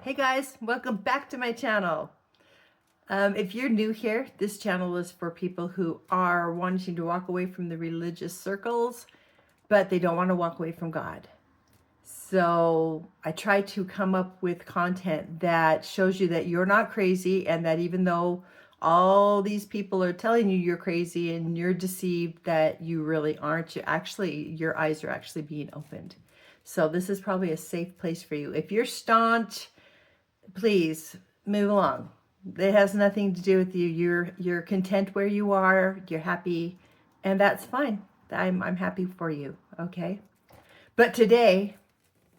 Hey guys, welcome back to my channel. If you're new here, this channel is for people who are wanting to walk away from the religious circles, but they don't want to walk away from God. So I try to come up with content that shows you that you're not crazy, and that even though all these people are telling you you're crazy and you're deceived, that you really aren't. Your eyes are actually being opened. So this is probably a safe place for you. If you're staunch, please move along. It has nothing to do with you. You're content where you are. You're happy, and that's fine. I'm happy for you. Okay. But today,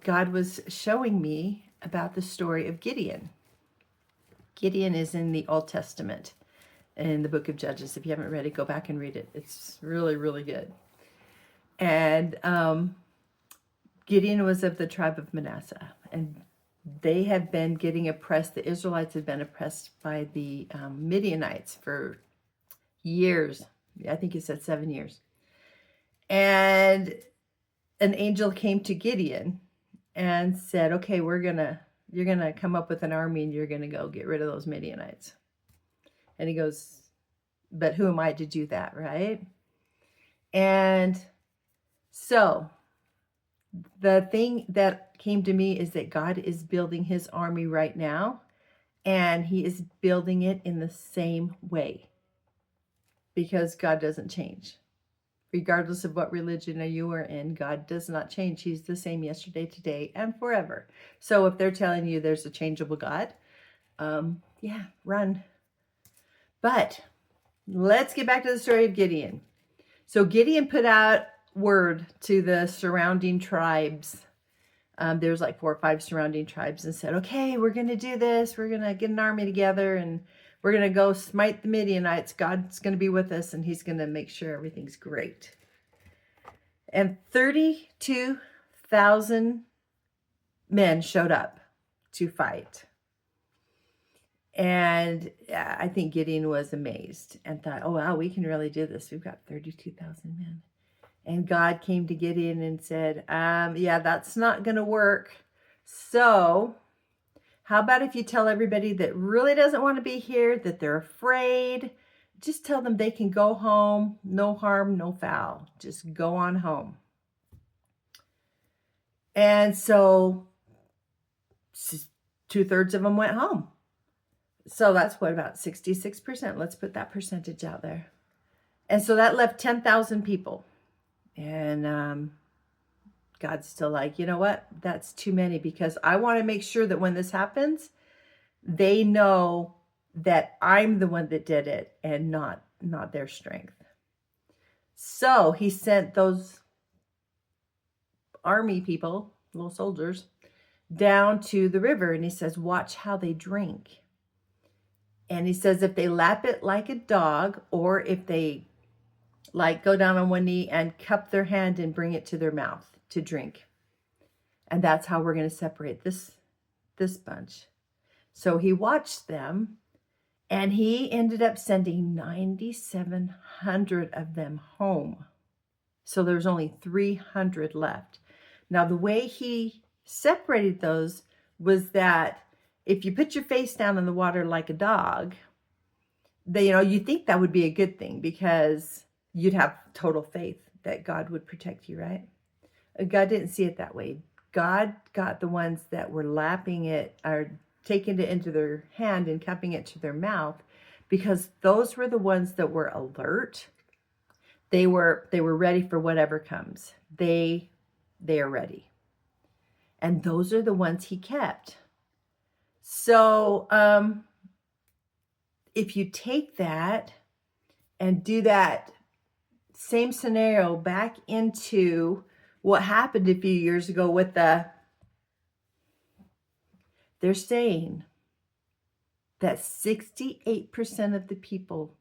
God was showing me about the story of Gideon. Gideon is in the Old Testament in the book of Judges. If you haven't read it, go back and read it. It's really, really good. And Gideon was of the tribe of Manasseh, and they have been getting oppressed. The Israelites have been oppressed by the Midianites for years. I think he said 7 years. And an angel came to Gideon and said, okay, you're going to come up with an army and you're going to go get rid of those Midianites. And he goes, but who am I to do that, right? And so the thing that came to me is that God is building his army right now, and he is building it in the same way, because God doesn't change. Regardless of what religion you are in, God does not change. He's the same yesterday, today, and forever. So if they're telling you there's a changeable God, yeah, run. But let's get back to the story of Gideon. So Gideon put out word to the surrounding tribes. There's like 4 or 5 surrounding tribes, and said, okay, we're going to do this. We're going to get an army together, and we're going to go smite the Midianites. God's going to be with us, and he's going to make sure everything's great. And 32,000 men showed up to fight. And I think Gideon was amazed and thought, oh, wow, we can really do this. We've got 32,000 men. And God came to Gideon and said, yeah, that's not going to work. So how about if you tell everybody that really doesn't want to be here, that they're afraid, just tell them they can go home. No harm, no foul. Just go on home. And so 2/3 of them went home. So that's what, about 66%. Let's put that percentage out there. And so that left 10,000 people. And God's still like, you know what? That's too many, because I want to make sure that when this happens, they know that I'm the one that did it and not their strength. So he sent those army people, little soldiers, down to the river, and he says, watch how they drink. And he says, if they lap it like a dog, or if they go down on one knee and cup their hand and bring it to their mouth to drink. And that's how we're going to separate this bunch. So he watched them, and he ended up sending 9,700 of them home. So there's only 300 left. Now, the way he separated those was that if you put your face down in the water like a dog, you think that would be a good thing, because you'd have total faith that God would protect you, right? God didn't see it that way. God got the ones that were lapping it, or taking it into their hand and cupping it to their mouth, because those were the ones that were alert. They were ready for whatever comes. They are ready. And those are the ones he kept. So if you take that and do that same scenario back into what happened a few years ago with they're saying that 68% of the people,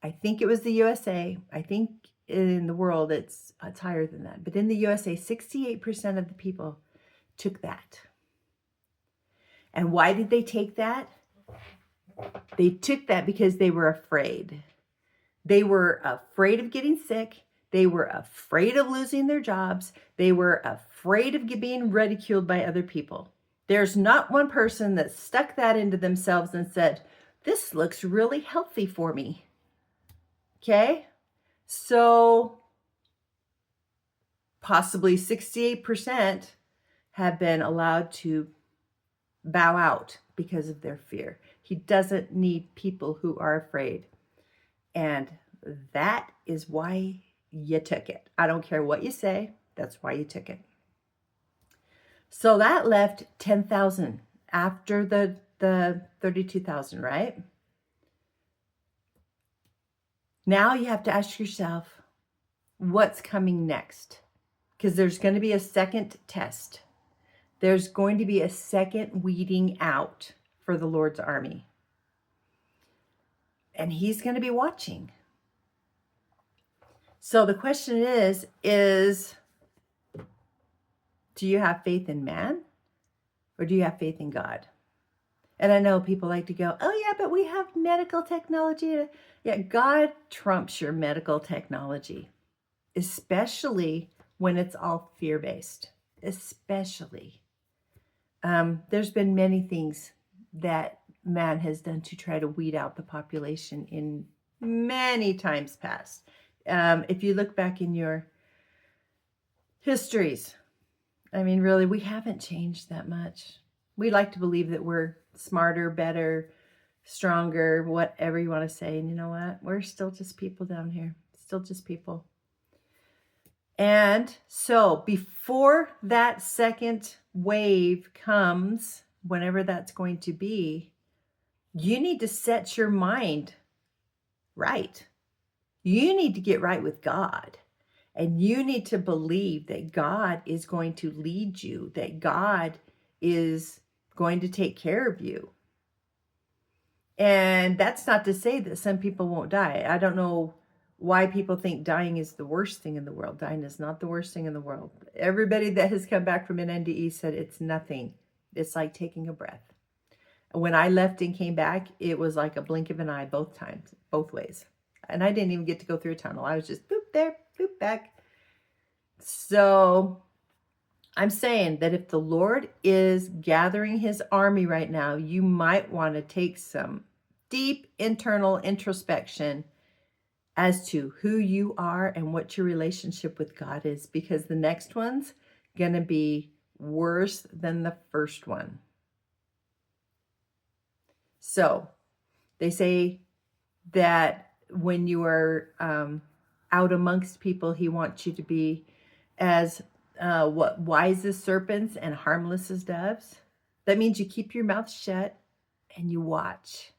I think it was the USA, I think in the world it's higher than that, but in the USA, 68% of the people took that. And why did they take that? They took that because they were afraid. They were afraid of getting sick. They were afraid of losing their jobs. They were afraid of being ridiculed by other people. There's not one person that stuck that into themselves and said, this looks really healthy for me. Okay? So possibly 68% have been allowed to bow out because of their fear. He doesn't need people who are afraid. And that is why you took it. I don't care what you say. That's why you took it. So that left 10,000 after the 32,000, right? Now you have to ask yourself, what's coming next? Because there's going to be a second test. There's going to be a second weeding out for the Lord's army. And he's going to be watching. So the question is do you have faith in man or do you have faith in God? And I know people like to go, oh yeah, but we have medical technology. Yeah, God trumps your medical technology, especially when it's all fear-based, especially. There's been many things that man has done to try to weed out the population in many times past. If you look back in your histories, I mean, really, we haven't changed that much. We like to believe that we're smarter, better, stronger, whatever you want to say. And you know what? We're still just people down here. Still just people. And so before that second wave comes, whenever that's going to be, you need to set your mind right. You need to get right with God. And you need to believe that God is going to lead you, that God is going to take care of you. And that's not to say that some people won't die. I don't know why people think dying is the worst thing in the world. Dying is not the worst thing in the world. Everybody that has come back from an NDE said it's nothing. It's like taking a breath. When I left and came back, it was like a blink of an eye both times, both ways. And I didn't even get to go through a tunnel. I was just boop there, boop back. So I'm saying that if the Lord is gathering his army right now, you might want to take some deep internal introspection as to who you are and what your relationship with God is, because the next one's going to be worse than the first one. So they say that when you are out amongst people, he wants you to be as wise as serpents and harmless as doves. That means you keep your mouth shut and you watch.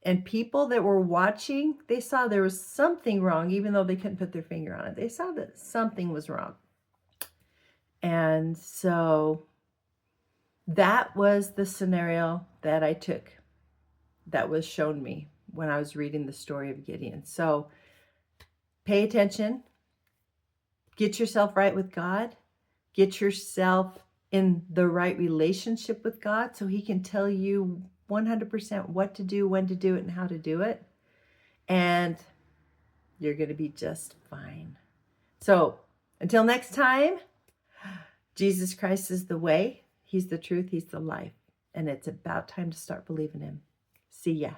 And people that were watching, they saw there was something wrong, even though they couldn't put their finger on it. They saw that something was wrong. And so that was the scenario that I took, that was shown me when I was reading the story of Gideon. So pay attention. Get yourself right with God. Get yourself in the right relationship with God so he can tell you 100% what to do, when to do it, and how to do it. And you're going to be just fine. So until next time, Jesus Christ is the way. He's the truth. He's the life. And it's about time to start believing him. See ya.